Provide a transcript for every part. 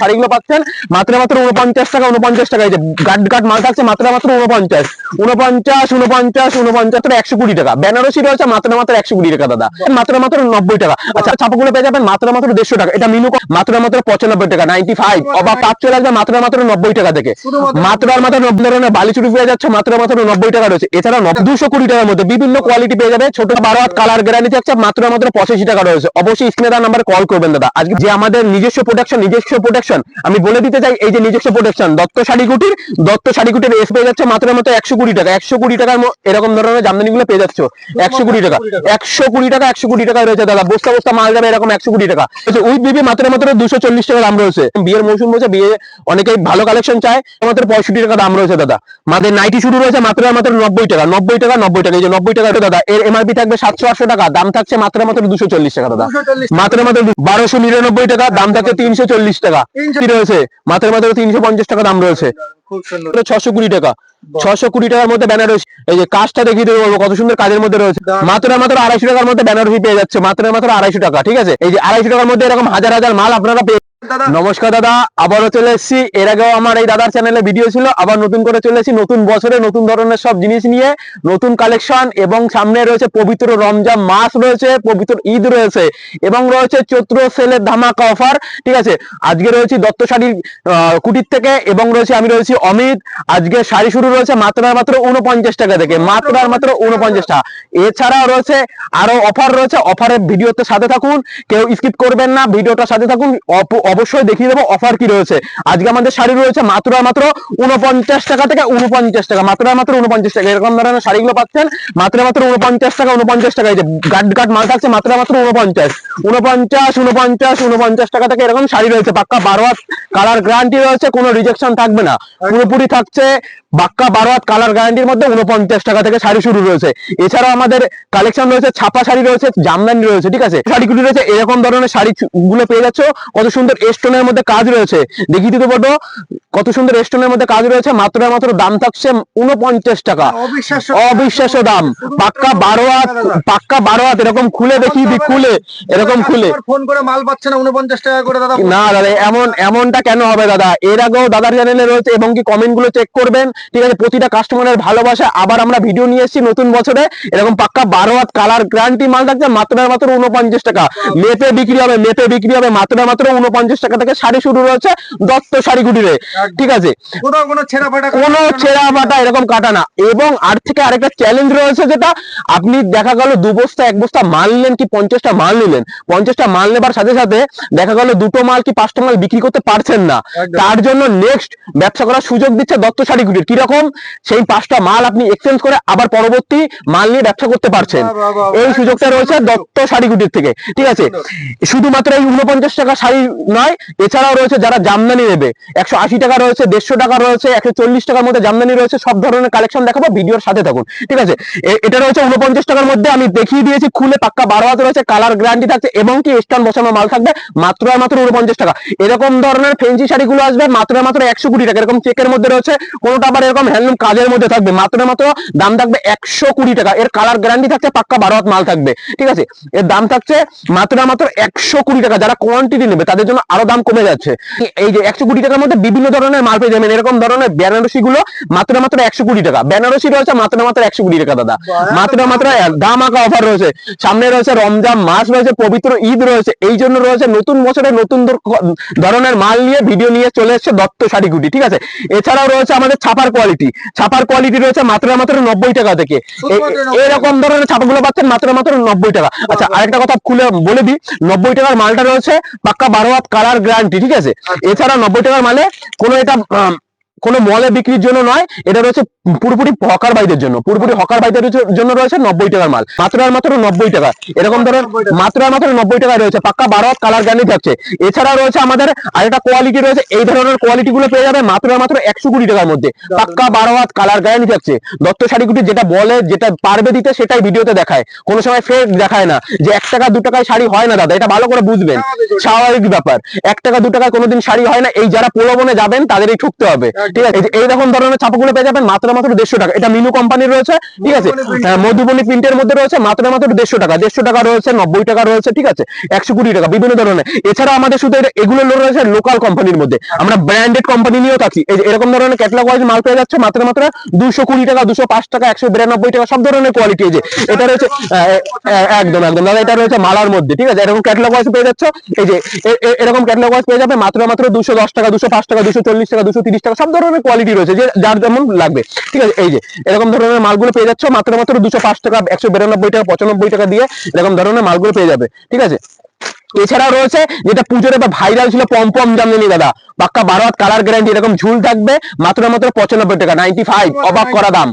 শাড়িগুলো পাচ্ছেন মাত্র 49 টাকা 49 টাকা। এই যে গাট গাট মাল থাকছে মাত্র 49 49 49 49 120 টাকা। বেনারসি রয়েছে মাত্র 120 টাকা দাদা, মাত্র 90 টাকা। আচ্ছা ছাপাগুলো পেয়ে যাবেন মাত্র 150 টাকা। এটা মিনু মাত্র 95 টাকা 95। অবাক কাপ চলে আসবে মাত্র 90 টাকা থেকে। মাত্র 90 ধরনের বালি চুড়ি পেয়ে যাচ্ছে মাত্র 90 টাকা রয়েছে। এছাড়া 220 টাকার মধ্যে বিভিন্ন কোয়ালিটি পেয়ে যাবে। ছোট 12 হাত কালার গ্যারান্টি থাকছে মাত্র 85 টাকা রয়েছে। অবশ্যই স্ক্রিনে দেওয়া নাম্বারে কল করবেন দাদা। আজকে যে আমাদের নিজস্ব প্রোডাকশন আমি বলে দিতে চাই, এই যে নিজস্ব প্রোডাকশন দত্ত শাড়িকুটির এস পেয়ে যাচ্ছে মাত্র 120 টাকা। 120 টাকার এরকম ধরনের জামদানি গুলো পেয়ে যাচ্ছে 120 টাকা 120 টাকা রয়েছে দাদা। বস্তা বস্তা মাল যাবে এরকম 120 টাকা। উইথ বিবি মাত্র 240 টাকা দাম রয়েছে। বিয়ের মৌসুম রয়েছে, বিয়ে অনেকেই ভালো কালেকশন চায়, মাত্র 65 টাকা দাম রয়েছে দাদা। আমাদের নাইটি শুরু রয়েছে মাত্র 90 টাকা 90 টাকা 90 টাকা। এই যে 90 টাকা দাদা, এর এমআরপি থাকবে 700-800 টাকা, দাম থাকছে মাত্র 240 টাকা দাদা। মাত্র 1299 টাকা, দাম থাকছে 340 টাকা রয়েছে। মাত্র 350 টাকা দাম রয়েছে। 620 টাকা 620 টাকার মধ্যে বেনারসি। এই যে কাজটা দেখিয়ে দেবো কত সুন্দর কাজের মধ্যে রয়েছে। মাত্র 250 টাকার মধ্যে বেনারসি পেয়ে যাচ্ছে মাত্র 250 টাকা। ঠিক আছে, এই যে 250 টাকার মধ্যে এরকম হাজার হাজার মাল আপনারা পেয়ে। নমস্কার দাদা, আবারও চলে এসেছি। এর আগেও আমার এই দাদার চ্যানেলে ভিডিও ছিল, আবার নতুন করে চলে এসেছি। নতুন বছরে নতুন ধরনের সব জিনিস নিয়ে, নতুন কালেকশন, এবং সামনে রয়েছে পবিত্র রমজান মাস রয়েছে, পবিত্র ঈদ রয়েছে, এবং রয়েছে চৈত্র সেলের ধামাকা অফার। ঠিক আছে, আজকে রয়েছে দত্ত শাড়ির কুটির থেকে, এবং রয়েছে আমি রয়েছি অমিত। আজকে শাড়ি শুরু রয়েছে মাত্র 49 টাকা থেকে, মাত্র 49 টাকা। এছাড়াও রয়েছে আরো অফার রয়েছে। অফারের ভিডিওতে সাথে থাকুন, কেউ স্কিপ করবেন না, ভিডিওটার সাথে থাকুন। অবশ্যই দেখিয়ে দেবো অফার কি রয়েছে। আজকে আমাদের শাড়ি রয়েছে মাত্র 49 টাকা থেকে 49 টাকা, মাত্র 49 টাকা। এরকম ধরনের শাড়িগুলো পাচ্ছেন মাত্র 49 টাকা 49 টাকা। এই যে গাট গাট মাল থাকছে মাত্র 49 টাকা থেকে এরকম শাড়ি রয়েছে। পাক্কা 12 হাত কালার গ্যারান্টি রয়েছে, কোনো রিজেকশন থাকবে না, পুরোপুরি থাকছে বাক্কা 12 হাত কালার গ্যারান্টির মধ্যে 49 টাকা থেকে শাড়ি শুরু রয়েছে। এছাড়াও আমাদের কালেকশন রয়েছে, ছাপা শাড়ি রয়েছে, জামদানি রয়েছে। ঠিক আছে, শাড়িগুলি রয়েছে এরকম ধরনের শাড়ি গুলো পেয়ে যাচ্ছে। কত সুন্দর স্টোনের মধ্যে কাজ রয়েছে, দেখিয়ে দিতে পারবো কত সুন্দর স্টোনের মধ্যে কাজ রয়েছে। মাত্র দাম থাকছে 49 টাকা। অবিশ্বাস্য দাম, পাক্কা 12 হাত, পাক্কা 12 হাত। এরকম খুলে দেখিয়ে দিই, খুলে এরকম খুলে ফোন করে মাল পাচ্ছে না 49 টাকা করে দাদা। না দাদা, এমনটা কেন হবে দাদা? এর আগেও দাদার চ্যানেলে রয়েছে, এবং কি কমেন্ট গুলো চেক করবেন। ঠিক আছে, প্রতিটা কাস্টমারের ভালোবাসা আবার আমরা ভিডিও নিয়ে এসেছি নতুন বছরে। এরকম পাক্কা 12 হাত কালার গ্যারান্টি মাল থাকছে মাত্র 49 টাকা। মেপে বিক্রি হবে, মেপে বিক্রি হবে। মাত্র 49 টাকা থেকে শাড়ি শুরু রয়েছে দত্ত শাড়ি কুটিরে। ঠিক আছে, কোনো ছেঁড়া ফাটা এরকম কাটা না। এবং আর থেকে আরেকটা চ্যালেঞ্জ রয়েছে, যেটা আপনি দেখা গেল 2 বস্তা 1 বস্তা মাল নিলেন, কি 50টা মাল নিলেন, 50টা মাল নেবার সাথে সাথে দেখা গেল 2টো মাল কি 5টা মাল বিক্রি করতে পারছেন না। তার জন্য নেক্সট ব্যবসা করার সুযোগ দিচ্ছে দত্ত শাড়ি কুটির। কিরকম? সেই 5টা মাল আপনি এক্সচেঞ্জ করে আবার পরবর্তী মাল নিয়ে ব্যবসা করতে পারছেন। এই সুযোগটা রয়েছে দত্ত শাড়ি কুটির থেকে। ঠিক আছে, শুধুমাত্র এই 49 টাকা শাড়ি নয়, এছাড়াও রয়েছে যারা জামদানি নেবে 180 টাকা রয়েছে, 150 টাকা রয়েছে, 140 টাকার মধ্যে জামদানি রয়েছে। সব ধরনের কালেকশন দেখাবো, ভিডিওর সাথে থাকুন। ঠিক আছে, এটা রয়েছে 49 টাকার মধ্যে, আমি দেখিয়ে দিয়েছি খুলে। পাক্কা 12 হাত রয়েছে, কালার গ্যারান্টি থাকছে, এবং কি স্টান বসানো মাল থাকবে মাত্র 49 টাকা। এরকম ধরনের ফেন্সি শাড়িগুলো আসবে মাত্র 120 টাকা। এরকম চেকের মধ্যে রয়েছে, কোনোটা আবার এরকম হ্যান্ডলুম কাজের মধ্যে থাকবে। মাত্র দাম থাকবে 120 টাকা। এর কালার গ্যারান্টি থাকছে, পাক্কা 12 হাত মাল থাকবে। ঠিক আছে, এর দাম থাকছে মাত্র 120 টাকা। যারা কোয়ান্টিটি নেবে তাদের জন্য আরো দাম কমে যাচ্ছে। এই যে 120 টাকার মধ্যে বিভিন্ন ধরনের মাল পেয়ে যাবেন। এরকম ধরনের বেনারসি গুলো মাত্র 120 টাকা। বেনারসি রয়েছে মাত্র 120 টাকা দাদা। মাত্র ধামাকা অফার রয়েছে। সামনে রয়েছে রমজান মাস রয়েছে, পবিত্র ঈদ রয়েছে। এই জন্য রয়েছে নতুন বছরে নতুন ধরনের মাল নিয়ে ভিডিও নিয়ে চলে এসেছে দত্ত শাড়ি কুটি। ঠিক আছে, এছাড়াও রয়েছে আমাদের ছাপার কোয়ালিটি রয়েছে মাত্র 90 টাকা থেকে। এরকম ধরনের ছাপাগুলো পাচ্ছেন মাত্র 90 টাকা। আচ্ছা, আরেকটা কথা খুলে বলে দিই, 90 টাকার মালটা রয়েছে পাক্কা 12 হাত কালার গ্যারান্টি। ঠিক আছে, এছাড়া 90 টাকার মালে কোনো মলে বিক্রির জন্য নয়, এটা রয়েছে পুরোপুরি হকার ভাইদের জন্য, পুরোপুরি হকার ভাইদের জন্য রয়েছে 90 টাকার মাল, মাত্র 90 টাকা। এরকম ধরনের মাত্র 90 টাকায় রয়েছে, পাক্কা 12 হাত কালার গ্যারান্টি থাকছে। এছাড়া রয়েছে আমাদের আরেকটা কোয়ালিটি রয়েছে, এই ধরনের কোয়ালিটি গুলো পেয়ে যাবে মাত্র 120 টাকার মধ্যে, পাক্কা 12 হাত কালার গ্যারান্টি থাকছে। দত্ত শাড়ি কুটি যেটা বলে, যেটা পারবে দিতে, সেটাই ভিডিওতে দেখায়, কোনো সময় ফেক দেখায় না। যে 1 টাকা 2 টাকায় শাড়ি হয় না দাদা, এটা ভালো করে বুঝবেন, স্বাভাবিক ব্যাপার। 1 টাকা 2 টাকায় কোনোদিন শাড়ি হয় না। এই যারা প্রলোভনে যাবেন তাদেরই ঠকতে হবে। ঠিক আছে। এই রকম ধরনের ছাপাগুলো পেয়ে যাবেন মাত্র 150 টাকা। এটা মিনু কোম্পানির রয়েছে, ঠিক আছে। মধুবনী প্রিন্টের মধ্যে রয়েছে মাত্র 150 টাকা। 150 টাকা রয়েছে, 90 টাকা রয়েছে, ঠিক আছে, 120 টাকা, বিভিন্ন ধরনের। এছাড়া আমাদের শুধু এগুলো রয়েছে লোকাল কোম্পানির মধ্যে, আমরা ব্র্যান্ডেড কোম্পানি নিয়েও থাকি। এই যে এরকম ধরনের ক্যাটালগ ওয়াইজ মাল পেয়ে যাচ্ছে মাত্র 220 টাকা, 205 টাকা, 192 টাকা, সব ধরনের কোয়ালিটি। এই যে এটা রয়েছে একদম একদম দাদা, এটা রয়েছে মালার মধ্যে, ঠিক আছে। এরকম ক্যাটালগ ওয়াইজ পেয়ে যাচ্ছে। এই যে এরকম ক্যাটালগ ওয়াইজ পেয়ে যাবে মাত্র 210 টাকা, 205 টাকা, 240 টাকা, 230 টাকা, সব ধরনের কোয়ালিটি রয়েছে, যে যার যেমন লাগবে, ঠিক আছে। এই যে এরকম ধরনের মালগুলো পেয়ে যাচ্ছে মাত্র 205 টাকা, 192 টাকা, 95 টাকা দিয়ে এরকম ধরনের মালগুলো পেয়ে যাবে, ঠিক আছে। এছাড়াও রয়েছে যেটা পুজোর এবার ভাইরাল ছিল পমপম জামদানি দাদা, পাক্কা 12 হাত কালার গ্যারান্টি, এরকম ঝুল থাকবে মাত্র 95 টাকা, 95, অবাক করা দাম,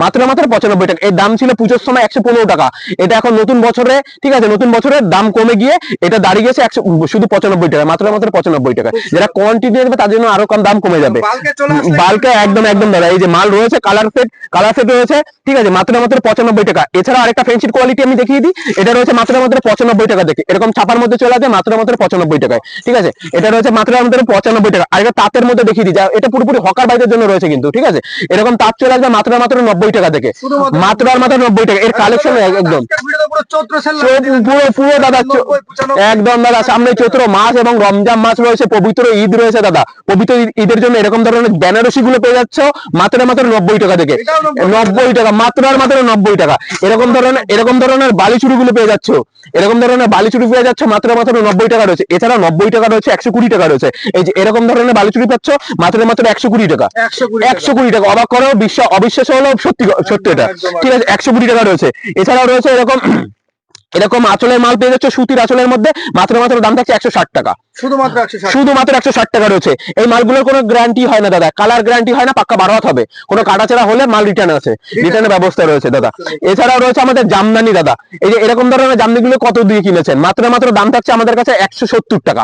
মাত্র 95 টাকা। এর দাম ছিল পুজোর সময় 115 টাকা। এটা এখন নতুন বছরে, ঠিক আছে, নতুন বছরের দাম কমে গিয়ে এটা দাঁড়িয়ে গেছে শুধু 95 টাকা, মাত্র 95 টাকা। যারা কোয়ান্টিটি নেবে তার জন্য আরো কম দাম কমে যাবে। বাল্কে একদম একদম দাদা, এই যে মাল রয়েছে কালার সেট রয়েছে, ঠিক আছে, মাত্র 95 টাকা। এছাড়া আরেকটা ফেন্সির কোয়ালিটি আমি দেখিয়ে দিই, এটা রয়েছে মাত্র 95 টাকা থেকে, এরকম ছাপার মধ্যে চলে আসে মাত্র 95 টাকায়, ঠিক আছে। এটা রয়েছে মাত্র 95 টাকা। আর এটা তাঁতের মধ্যে দেখিয়ে দিই, এটা পুরোপুরি হকার বাইদের জন্য রয়েছে কিন্তু, ঠিক আছে। এরকম তাঁত চলে আসবে মাত্র 90 টাকা থেকে, মাত্র আর মাত্র 90 টাকা। এর কালেকশন একদম পুরো দাদা একদম দাদা, সামনে চৈত্র মাস এবং রমজান মাস রয়েছে, পবিত্র ঈদ রয়েছে দাদা। পবিত্র ঈদের জন্য এরকম ধরনের বেনারসি গুলো পেয়ে যাচ্ছ মাত্র 90 টাকা থেকে, 90 টাকা, মাত্র আর মাত্র 90 টাকা। এরকম ধরনের বালিচুরি গুলো পেয়ে যাচ্ছ, এরকম ধরনের বালিচুরি পেয়ে যাচ্ছ মাত্র 90 টাকা রয়েছে। এছাড়া 90 টাকা রয়েছে, 120 টাকা রয়েছে। এই যে এরকম ধরনের বালিচুরি পাচ্ছ মাত্র 120 টাকা, 120 টাকা। অবাক করো, অবিশ্বাস হলো সত্যি সত্যি, এটা ঠিক আছে, 120 টাকা রয়েছে। এছাড়াও রয়েছে এরকম আঁচলের মাল পেয়ে যাচ্ছে, সুতির আঁচলের মধ্যে মাত্র দাম থাকছে 160 টাকা, শুধুমাত্র 160 টাকা রয়েছে। এই মালগুলোর কোনো গ্যারান্টি হয় না দাদা, কালার গ্যারান্টি হয় না, পাক্কা 12 হাত হবে, কোনো কাটাছেড়া হলে মাল রিটার্ন আছে, রিটার্নের ব্যবস্থা রয়েছে দাদা। এছাড়াও রয়েছে আমাদের জামদানি দাদা, এই যে এরকম ধরনের জামদানিগুলো কত দিয়ে কিনেছেন, মাত্র দাম থাকছে আমাদের কাছে 170 টাকা।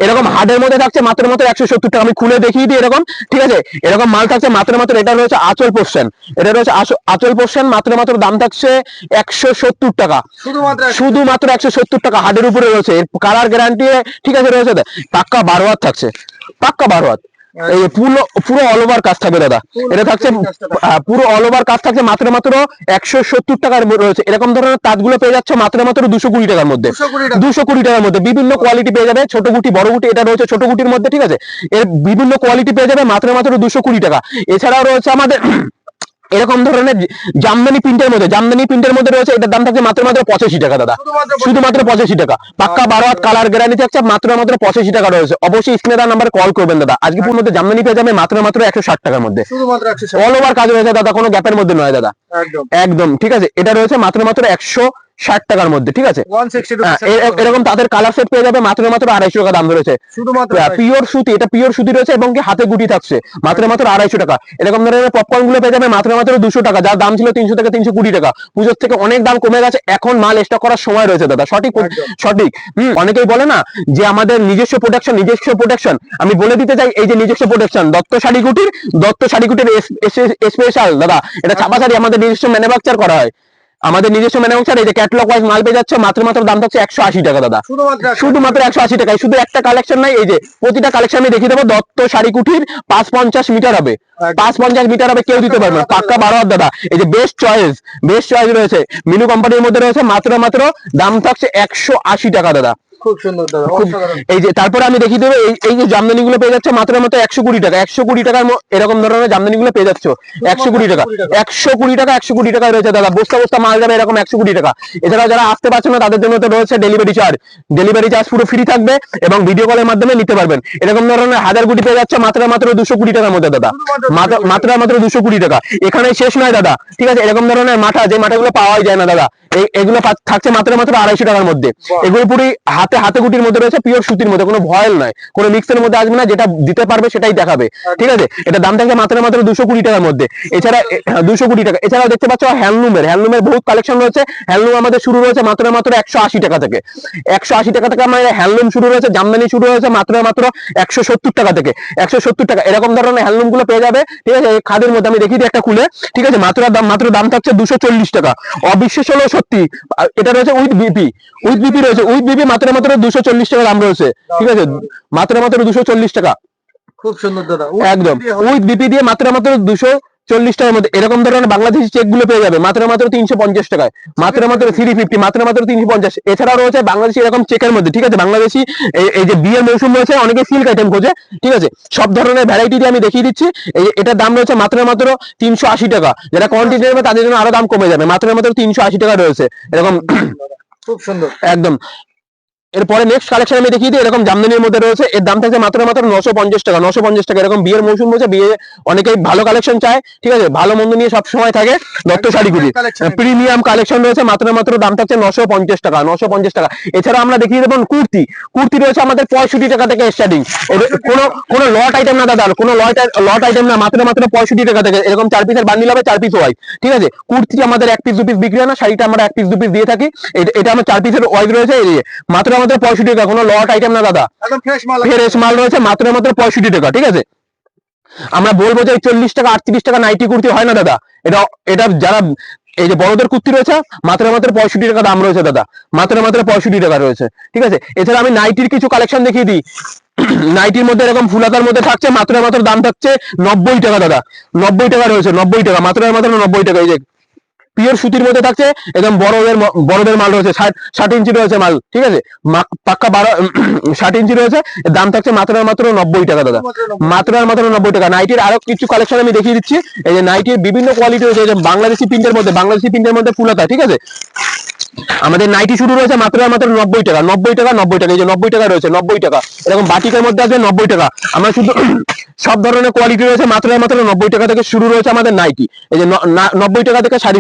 এরকম হার্ডের মধ্যে থাকছে মাত্র 170 টাকা। আমি খুলে দেখিয়ে দিই এরকম, ঠিক আছে। এরকম মাল থাকছে মাত্র এটা রয়েছে আঁচল পোর্শন, এটা রয়েছে আঁচল পোর্শন, মাত্র দাম থাকছে 170 টাকা, শুধুমাত্র 170 টাকা। হার্ডের উপরে রয়েছে, কালার গ্যারান্টি, ঠিক আছে, রয়েছে পাক্কা 12 হাত থাকছে, পাক্কা 12 হাত। এই পুরো অল ওভার কাজ থাকবে দাদা, এটা থাকছে পুরো অল ওভার কাজ থাকছে মাত্র 170 টাকার রয়েছে। এরকম ধরনের কাজগুলো পেয়ে যাচ্ছে মাত্র 220 টাকার মধ্যে, 220 টাকার মধ্যে বিভিন্ন কোয়ালিটি পেয়ে যাবে, ছোট গুটি বড় গুটি, এটা রয়েছে ছোট গুটির মধ্যে, ঠিক আছে। এর বিভিন্ন কোয়ালিটি পেয়ে যাবে মাত্র 220 টাকা। এছাড়াও রয়েছে আমাদের এরকম ধরনের জামদানি প্রিন্টের মধ্যে রয়েছে, এটার দাম থাকছে মাত্র 85 টাকা দাদা, শুধুমাত্র 85 টাকা। পাক্কা 12 হাত কালার গ্যারান্টি থাকছে মাত্র 85 টাকা রয়েছে। অবশ্যই স্ক্রিনে দেওয়া নাম্বারে কল করবেন দাদা। আজকে পুরো মধ্যে জামদানি পেয়ে যাবে মাত্র 160 টাকার মধ্যে, অল ওভার কাজ রয়েছে দাদা, কোনো গ্যাপের মধ্যে নয় দাদা, একদম, ঠিক আছে। এটা রয়েছে মাত্র 160 টাকার মধ্যে, ঠিক আছে। এরকম তাদের কালার সেট পেয়ে যাবে মাত্র 250 টাকা দাম রয়েছে, পিওর সুতি, এটা পিওর সুতি রয়েছে এবং কি হাতে গুটি থাকছে মাত্র 250 টাকা। এরকম ধরনের পপকর্ন গুলো পেয়ে যাবে মাত্র 200 টাকা, যার দাম ছিল 300 থেকে 320 টাকা। পুজোর থেকে অনেক দাম কমে গেছে, এখন মাল স্টক করার সময় রয়েছে দাদা, সঠিক। অনেকেই বলে না যে আমাদের নিজস্ব প্রোডাকশন, আমি বলে দিতে চাই এই যে নিজস্ব প্রোডাকশন দত্ত শাড়ি কুটির স্পেশাল দাদা, এটা ছাপা শাড়ি আমাদের নিজস্ব ম্যানুফ্যাকচার করা হয়, আমাদের নিজস্ব ম্যানুফ্যাকচার। এই যে ক্যাটালগ ওয়াইজ মাল পেয়ে যাচ্ছে মাত্র দাম থাকছে 180 টাকা দাদা, শুধুমাত্র 180 টাকায়। শুধু একটা কালেকশন নাই, এই যে প্রতিটা কালেকশন আমি দেখিয়ে দেবো। দত্ত শাড়ি কুঠির 550 মিটার হবে, 550 মিটার হবে, কেউ দিতে পারবে না, পাক্কা 12 হাত দাদা। এই যে বেস্ট চয়েস রয়েছে, মিনু কোম্পানির মধ্যে রয়েছে, মাত্র দাম থাকছে 180 টাকা দাদা, খুব সুন্দর দাদা। এই যে তারপরে আমি দেখিয়ে দেবো এই যে জামদানি গুলো পেয়ে যাচ্ছে মাত্র 120 টাকা, 120 টাকার এরকম ধরনের জামদানি গুলো পেয়ে যাচ্ছে 120 টাকা, 120 টাকা রয়েছে দাদা। বস্তা মাল যাবে এরকম 120 টাকা। এছাড়াও যারা আসতে পারছে না তাদের জন্য তো রয়েছে ডেলিভারি চার্জ পুরো ফ্রি থাকবে এবং ভিডিও কলের মাধ্যমে নিতে পারবেন। এরকম ধরনের 1000 গুটি পেয়ে যাচ্ছে মাত্র 220 টাকার মধ্যে দাদা, মাত্র 220 টাকা। এখানে শেষ নয় দাদা, ঠিক আছে। এরকম ধরনের মাথা, যে মাথাগুলো পাওয়াই যায় না দাদা, এগুলো থাকছে মাত্র 250 টাকার মধ্যে। এগুলো পুরো হাতে গুটির মধ্যে রয়েছে, পিওর সুতির মধ্যে, কোনো ভয়েল নয়, কোনো মিক্সের মধ্যে আসবে না, যেটা দিতে পারবে সেটাই দেখাবে, ঠিক আছে। এটা দাম থাকছে মাত্র 220 টাকার মধ্যে। এছাড়া 220 টাকা। এছাড়াও দেখতে পাচ্ছ হ্যান্ডলুমের বহুত কালেকশন রয়েছে। হ্যান্ডলুম আমাদের শুরু রয়েছে মাত্র 180 টাকা থেকে, 180 টাকা থেকে আমাদের হ্যান্ডলুম শুরু রয়েছে। জামদানি শুরু হয়েছে মাত্র 170 টাকা থেকে, 170 টাকা। এরকম ধরনের হ্যান্ডলুম গুলো পেয়ে যাবে, ঠিক আছে। খাদের মধ্যে আমি দেখিয়ে দিই একটা খুলে, ঠিক আছে। মাত্র দাম থাকছে 240 টাকা। অবিশ্বাস হলো সত্যি, এটা রয়েছে উইথ বিপি রয়েছে, উইথ বিপি মাত্র 240 টাকা দাম রয়েছে, ঠিক আছে, মাত্র 240 টাকা। খুব সুন্দর দাদা একদম উইথ বিপি দিয়ে মাত্র 240 টাকার মধ্যে এরকম ধরনের বাংলাদেশি চেক গুলো পেয়ে যাবে মাত্র 350 টাকায়, মাত্র 350, মাত্র 350। এছাড়াও রয়েছে বাংলাদেশি এরকম চেকের মধ্যে, ঠিক আছে, বাংলাদেশি এই যে বিয়ের মৌসুম রয়েছে, অনেকে সিল্ক আইটেম খোঁজে, ঠিক আছে, সব ধরনের ভ্যারাইটি দিয়ে আমি দেখিয়ে দিচ্ছি। এই যে এটার দাম রয়েছে মাত্র 380 টাকা, যারা কোয়ান্টিটি নেবে তাদের জন্য আরো দাম কমে যাবে, মাত্র 380 টাকা রয়েছে এরকম। খুব সুন্দর একদম। এরপরে নেক্সট কালেকশন আমি দেখিয়ে দিই, এরকম জামদানির মধ্যে রয়েছে, এর দাম থাকছে মাত্র 950 টাকা, 950 টাকা। এরকম বিয়ের মৌসুম রয়েছে, বিয়ে অনেকেই ভালো কালেকশন চায়, ঠিক আছে, ভালো মন্দ নিয়ে সব সময় থাকে। দত্ত শাড়িগুলি প্রিমিয়াম কালেকশন রয়েছে, মাত্র দাম থাকছে 950 টাকা, 950 টাকা। এছাড়া আমরা দেখিয়ে দেবো কুর্তি, কুর্তি রয়েছে আমাদের 65 টাকা থেকে স্টার্টিং। কোনো লট আইটেম না দাদা, কোনো লট আইটেম না, মাত্র 65 টাকা থেকে। এরকম 4 পিসের বান্ডিল হবে, 4 পিস ওয়াইজ, ঠিক আছে। কুর্তি আমাদের 1 পিস 2 পিস বিক্রি হয় না, শাড়িটা আমরা 1 পিস 2 পিস দিয়ে থাকি। এটা আমার 4 পিসের ওয়াইজ রয়েছে, এই যে মাত্র 65 টাকা, কোনো লট আইটেম না দাদা, একদম ফ্রেশ মাল ফ্রেশ মাল রয়েছে, মাত্র 65 টাকা, ঠিক আছে। আমরা বলবো যে 40 টাকা 38 টাকা নাইটি কুর্তি হয় না দাদা, এটা এটা যারা এই যে বড়দের কুর্তি রয়েছে, মাত্র 65 টাকা দাম রয়েছে দাদা, মাত্র 65 টাকা রয়েছে, ঠিক আছে। এছাড়া আমি নাইটির কিছু কালেকশন দেখিয়ে দিই। নাইটির মধ্যে এরকম ফুলাতার মধ্যে থাকছে, মাত্র দাম থাকছে 90 টাকা দাদা, 90 টাকা রয়েছে, 90 টাকা, মাত্র 90 টাকা। এই যে পিওর সুতির মধ্যে থাকছে, একদম বড়দের মাল রয়েছে, 60 ইঞ্চি রয়েছে মাল, ঠিক আছে, পাক্কা 60 ইঞ্চি রয়েছে। এর দাম থাকছে মাত্র 90 টাকা দাদা, মাত্র 90 টাকা। নাইটির আরো কিছু কালেকশন আমি দেখিয়ে দিচ্ছি। এই যে নাইটির বিভিন্ন কোয়ালিটি রয়েছে, এই যে বাংলাদেশি প্রিন্টের মধ্যে ফুলাতা, ঠিক আছে। আমাদের নাইটি শুরু রয়েছে মাত্র 90 টাকা, 90 টাকা, 90 টাকা। এই যে 90 টাকা রয়েছে, 90 টাকা। এরকম বাটিকের মধ্যে আসবে 90 টাকা। আমরা শুধু সব ধরনের কোয়ালিটি রয়েছে, মাত্র 90 টাকা থেকে শুরু রয়েছে আমাদের নাইটি। এই যে 90 টাকা থেকে শাড়ি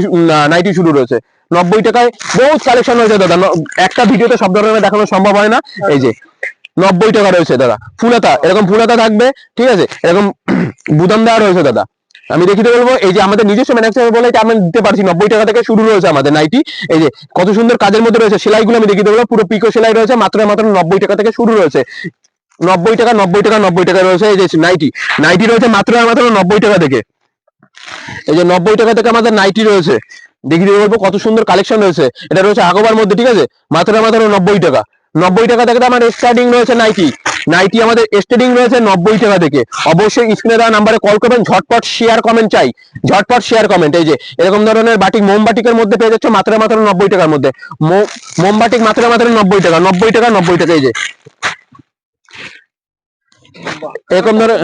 নাইটি শুরু রয়েছে, 90 টাকায় বহুত কালেকশন রয়েছে দাদা, একটা ভিডিওতে সব ধরনের দেখানো সম্ভব হয় না। এই যে 90 টাকা রয়েছে দাদা, ফুলাতা, এরকম ফুলাতা থাকবে, ঠিক আছে, এরকম বুদাম দেওয়া রয়েছে দাদা। আমি দেখিতে বলবো, এই যে আমাদের নিজস্ব ম্যানুফ্যাকচার বলে এটা আমি দিতে পারছি, 90 টাকা থেকে শুরু রয়েছে আমাদের নাইটি। এই যে কত সুন্দর কাজের মধ্যে রয়েছে, সেলাইগুলো আমি দেখিতে বলবো, পুরো পিকো সেলাই রয়েছে, মাত্র 90 টাকা থেকে শুরু রয়েছে, 90 টাকা, 90 টাকা, 90 টাকা রয়েছে। এই যে নাইটি রয়েছে মাত্র 90 টাকা থেকে। এই যে 90 টাকা থেকে আমাদের নাইটি রয়েছে, দেখিতে বলবো কত সুন্দর কালেকশন রয়েছে। এটা রয়েছে আগোবার মধ্যে, ঠিক আছে, মাত্র 90 টাকা, 90 টাকা থেকে আমার স্টার্টিং রয়েছে নাইটি আমাদের স্টার্টিং রয়েছে 90 টাকা থেকে। অবশ্যই স্ক্রিনে দেওয়া নাম্বারে কল করবেন, ঝটপট শেয়ার কমেন্ট চাই, ঝটপট শেয়ার কমেন্ট। এই যে এরকম ধরনের বাটিক, মোমবাটিকের মধ্যে পেয়ে যাচ্ছে মাত্র 90 টাকার মধ্যে, মোমবাটিক মাত্র 90 টাকা, 90 টাকা, 90 টাকা। এই যে এরকম ধরনের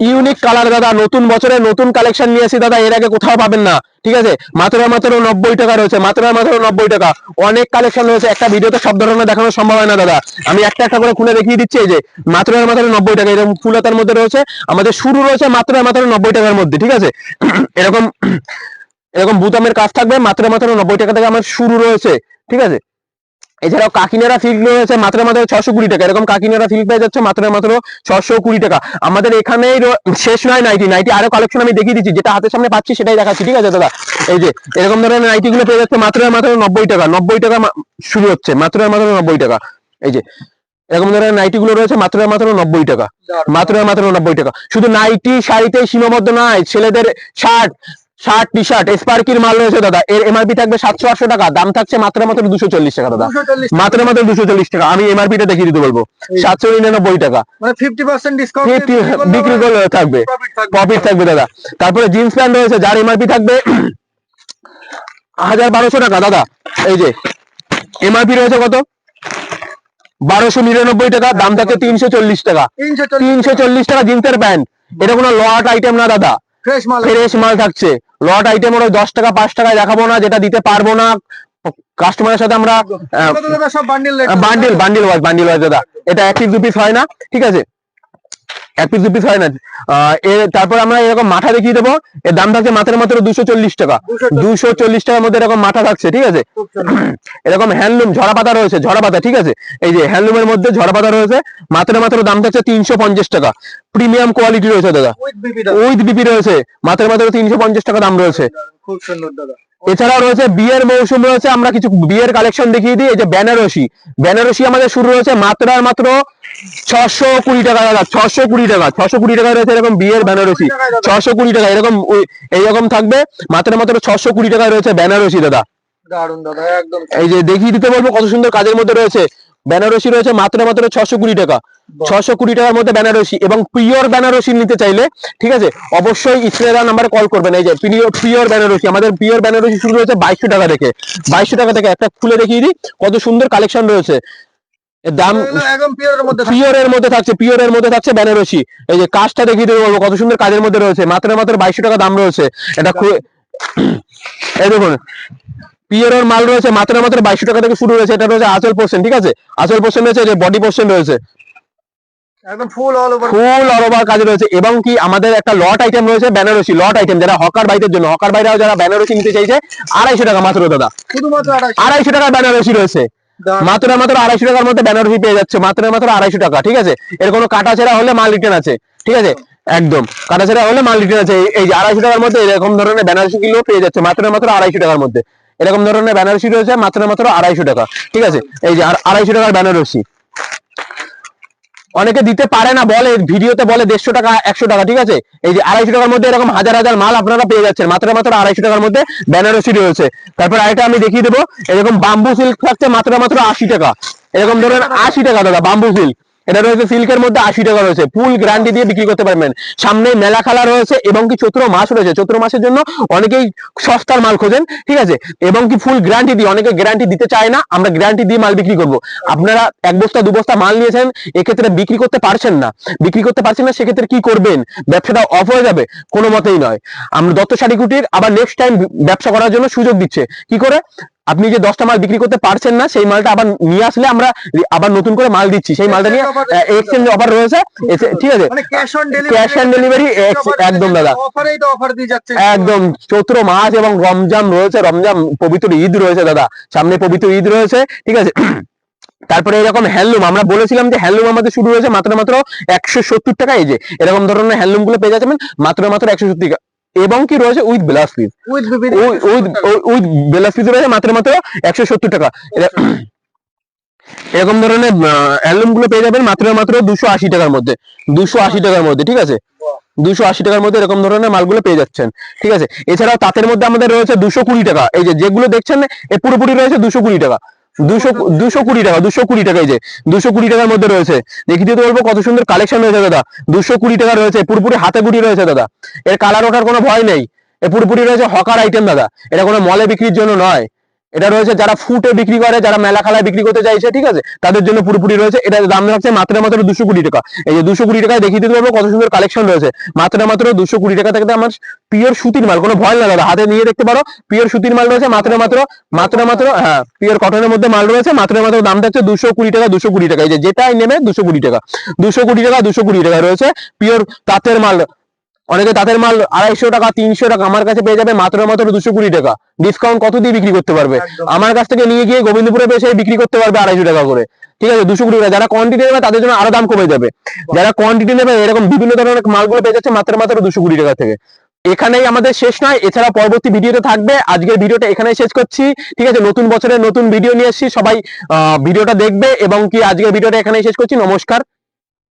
ইউনিক কালার দাদা, নতুন বছরে নতুন কালেকশন নিয়ে আসি দাদা, এর আগে কোথাও পাবেন না, ঠিক আছে, মাত্র 90 টাকা রয়েছে, মাত্র 90 টাকা। অনেক কালেকশন রয়েছে, একটা ভিডিওতে সব ধরনের দেখানো সম্ভব হয় না দাদা, আমি একটা একটা করে খুলে দেখিয়ে দিচ্ছি। এই যে মাত্র 90 টাকা, এরকম ফুলাতার মধ্যে রয়েছে, আমাদের শুরু রয়েছে মাত্র 90 টাকার মধ্যে, ঠিক আছে। এরকম এরকম বুতামের কাজ থাকবে, মাত্র 90 টাকা থেকে আমার শুরু রয়েছে, ঠিক আছে। এছাড়াও কাকিনারা সিল্ক রয়েছে মাত্র 620 টাকা, এরকম কাকিনারা সিল্ক পেয়ে যাচ্ছে মাত্র 620 টাকা। আমাদের এখানেই শেষ নয়, নাইটি আরো কালেকশন আমি দেখিয়ে দিচ্ছি, যেটা হাতের সামনে পাচ্ছি সেটাই দেখাচ্ছি, ঠিক আছে দাদা। এই যে এরকম ধরনের নাইটি গুলো পেয়ে যাচ্ছে মাত্র 90 টাকা, 90 টাকা শুরু হচ্ছে, মাত্র 90 টাকা। এই যে এরকম ধরনের নাইটি গুলো রয়েছে মাত্র 90 টাকা, মাত্র 90 টাকা। শুধু নাইটি শাড়িতে সীমাবদ্ধ নয়, ছেলেদের শার্ট টি শার্ট স্পার্কির মাল রয়েছে দাদা, এর এমআরপি থাকবে 700-800 টাকা, দাম থাকছে মাত্র 240 টাকা দাদা, মাত্র 240 টাকা। আমি এমআরপি টা দেখিয়ে দিতে বলবো, 799 টাকা, মানে 50% ডিসকাউন্ট বিক্রি করলে থাকবে, প্রফিট থাকবে দাদা। তারপরে জিন্স প্যান্ট রয়েছে, যার এমআরপি থাকবে 1200 টাকা দাদা। এই যে এমআরপি রয়েছে কত, 1299 টাকা, দাম থাকে 340 টাকা, 340 টাকা জিন্সের প্যান্ট। এটা কোনো লট আইটেম না দাদা, ফ্রেশ মাল থাকছে। লট আইটেম ওরা 10 টাকা 5 টাকায় দেখাবো না, যেটা দিতে পারবো না কাস্টমারের সাথে আমরা। বান্ডিল ওয়াইজ দাদা, এটা 1 পিস 2 পিস হয় না, ঠিক আছে, 1 পিস 2 পিস হয় না। তারপর আমরা এরকম মাথা দেখিয়ে দেবো, এর দাম থাকছে মাত্র 240 টাকা, 240 টাকার মধ্যে এরকম মাথা থাকছে, ঠিক আছে। এরকম হ্যান্ডলুম ঝরা পাতা রয়েছে, ঝরা পাতা, ঠিক আছে। এই যে হ্যান্ডলুমের মধ্যে ঝরা পাতা রয়েছে, মাত্র দাম থাকছে 350 টাকা, প্রিমিয়াম কোয়ালিটি রয়েছে দাদা, উইথ বিপি রয়েছে, মাত্র 350 টাকা দাম রয়েছে। খুব সুন্দর দাদা। এছাড়াও রয়েছে বিয়ের মৌসুম রয়েছে, আমরা কিছু বিয়ের কালেকশন দেখিয়ে দিই। এই যে বেনারসি আমাদের শুরু রয়েছে মাত্র 620 টাকা দাদা, 620 টাকা, 620 টাকা রয়েছে এরকম বিয়ের বেনারসি, 620 টাকা, এরকম এইরকম থাকবে, মাত্র 620 টাকা রয়েছে বেনারসি দাদা। দারুন দাদা, একদম। এই যে দেখিয়ে দিতে বলবো কত সুন্দর কাজের মধ্যে রয়েছে, বেনারসি রয়েছে মাত্র 620 টাকা। 620 টাকার মধ্যে বেনারসি, এবং পিওর বেনারসি নিতে চাইলে ঠিক আছে অবশ্যই স্ক্রিনের নাম্বারে কল করবেন। এই যে পিওর বেনারসি, আমাদের পিওর বেনারসি শুরু হয়েছে 2200 টাকা থেকে। 2200 টাকা থেকে একটা খুলে দেখিয়ে দিই কত সুন্দর কালেকশন রয়েছে। এর দাম একদম পিওরের মধ্যে থাকছে। পিওরের মধ্যে থাকছে বেনারসি। এই যে কাজটা দেখিয়ে দেবো কত সুন্দর কাজের মধ্যে রয়েছে, মাত্র 2200 টাকা দাম রয়েছে। এটা এই দেখুন পিওরের মাল রয়েছে মাত্র 2200 টাকা থেকে শুরু হয়েছে। এটা রয়েছে আঁচল পোর্শন, ঠিক আছে আঁচল পোর্শন রয়েছে, যে বডি পোর্শন রয়েছে একদম ফুল অল ওভার কাজ রয়েছে। এবং কি আমাদের একটা লট আইটেম রয়েছে বেনারসি লট আইটেম, যারা হকার বাইদের জন্য, হকার বাইরাও যারা বেনারসি নিতে চাইছে 250 টাকা মাত্র দাদা, শুধুমাত্র 250 টাকা বেনারসি রয়েছে। মাত্র 250 টাকার মধ্যে বেনারসি পেয়ে যাচ্ছে, মাত্র 250 টাকা, ঠিক আছে। এর কোনো কাটা ছেঁড়া হলে মাল রিটার্ন আছে, ঠিক আছে একদম কাটা ছেঁড়া হলে মাল রিটার্ন আছে। এই যে 250 টাকার মধ্যে এরকম ধরনের বেনারসি গুলো পেয়ে যাচ্ছে মাত্র 250 টাকার মধ্যে। এরকম ধরনের বেনারসি রয়েছে মাত্র 250 টাকা, ঠিক আছে। এই যে 250 টাকার বেনারসি। অনেকে দিতে পারে না, বলে ভিডিওতে বলে 150 টাকা 100 টাকা, ঠিক আছে। এই যে 250 টাকার মধ্যে এরকম হাজার হাজার মাল আপনারা পেয়ে যাচ্ছেন মাত্র 250 টাকার মধ্যে বেনারসি রয়েছে। তারপর আরেকটা আমি দেখিয়ে দেবো, এরকম বাম্বু সিল্ক থাকছে মাত্র 80 টাকা। এরকম ধরনের 80 টাকা দাদা বাম্বু সিল্ক, এটা রয়েছে সিল্কের মধ্যে 80 টাকা রয়েছে, ফুল গ্যারান্টি দিয়ে বিক্রি করতে পারবেন। সামনে মেলা খেলা রয়েছে এবং কি চৈত্র মাস রয়েছে, চৈত্র মাসের জন্য অনেকেই সস্তার মাল খোঁজেন, ঠিক আছে। এবং কি ফুল গ্যারান্টি দিয়ে, অনেকে গ্যারান্টি দিতে চায় না, আমরা গ্যারান্টি দিয়ে মাল বিক্রি করব। আপনারা 1 বস্তা 2 বস্তা মাল নিয়েছেন, এক্ষেত্রে বিক্রি করতে পারছেন না, সেক্ষেত্রে কি করবেন? ব্যবসাটা অফ হয়ে যাবে? কোনো মতেই নয়। আমরা দত্ত শাড়ি কুটির আবার নেক্সট টাইম ব্যবসা করার জন্য সুযোগ দিচ্ছে। কি করে? আপনি যে 10টা মাল বিক্রি করতে পারছেন না, সেই মালটা আবার নিয়ে আসলে আমরা আবার নতুন করে মাল দিচ্ছি, সেই মালটা নিয়ে এক্সচেঞ্জ অফার রয়েছে, ঠিক আছে। মানে ক্যাশ অন ডেলিভারি একদম দাদা, অফারেই তো অফার দিয়ে যাচ্ছে একদম। চৈত্র মাস এবং রমজান রয়েছে, রমজান পবিত্র ঈদ রয়েছে দাদা, সামনে পবিত্র ঈদ রয়েছে, ঠিক আছে। তারপরে এরকম হ্যান্ডলুম, আমরা বলেছিলাম যে হ্যান্ডলুম আমাদের শুরু হয়েছে মাত্র 170 টাকা। এই যে এরকম ধরনের হ্যান্ডলুম গুলো পেয়ে যাচ্ছেন মাত্র 170 টাকা। এবং কি রয়েছে with blouse piece, with blouse piece রয়েছে মাত্র 170 টাকা। এরকম ধরনের হ্যান্ডলুম গুলো পেয়ে যাবেন মাত্র 280 টাকার মধ্যে, 280 টাকার মধ্যে, ঠিক আছে। 280 টাকার মধ্যে এরকম ধরনের মালগুলো পেয়ে যাচ্ছেন, ঠিক আছে। এছাড়াও তাঁতের মধ্যে আমাদের রয়েছে 220 টাকা। এই যে যেগুলো দেখছেন এ পুরোপুরি রয়েছে 220 টাকা, 220 টাকা, 220 টাকা। এই যে 220 টাকার মধ্যে রয়েছে, দেখিয়ে দিতে বলবো কত সুন্দর কালেকশন রয়েছে দাদা। 220 টাকা রয়েছে, পুরোপুরি হাতে গুটি রয়েছে দাদা। এর কালার ওঠার কোনো ভয় নেই, এ পুরোপুরি রয়েছে হকার আইটেম দাদা। এটা কোনো মলে বিক্রির জন্য নয়, এটা রয়েছে যারা ফুটে বিক্রি করে, যারা মেলা খেলায় বিক্রি করতে চাইছে, ঠিক আছে, তাদের জন্য পুরোপুরি রয়েছে। এটা দাম রাখছে মাত্র 220 টাকা। এই যে 220 টাকায় দেখিয়ে দিতে পারবো কত সুন্দর কালেকশন রয়েছে মাত্র 220 টাকা থেকে। আমার পিওর সুতির মাল, কোনো ভয় না দাদা, হাতে নিয়ে দেখতে পারো, পিওর সুতির মাল রয়েছে মাত্র হ্যাঁ পিওর কটনের মধ্যে মাল রয়েছে মাত্র দাম থাকছে 220 টাকা, 220 টাকা। এই যে যেটাই নেবে 220 টাকা, 220 টাকা, 220 টাকা রয়েছে পিওর তাঁতের মাল। অনেকে তাঁতের মাল 250 টাকা 300 টাকা, আমার কাছে পেয়ে যাবে মাত্র 220 টাকা। ডিসকাউন্ট কত দিয়ে বিক্রি করতে পারবে? আমার কাছ থেকে নিয়ে গিয়ে গোবিন্দপুরে এসে বিক্রি করতে পারবে 250 টাকা করে, ঠিক আছে। 220 টাকা। যারা কোয়ান্টিটি নেবে তাদের জন্য আরো দাম কমে যাবে, যারা কোয়ান্টিটি নেবে এরকম বিভিন্ন ধরনের মালগুলো পেয়ে যাচ্ছে মাত্র 220 টাকা থেকে। এখানেই আমাদের শেষ নয়, এছাড়া পরবর্তী ভিডিওতে থাকবে। আজকের ভিডিওটা এখানেই শেষ করছি, ঠিক আছে। নতুন বছরের নতুন ভিডিও নিয়ে এসেছি, সবাই ভিডিওটা দেখবে। এবং কি আজকের ভিডিওটা এখানেই শেষ করছি। নমস্কার।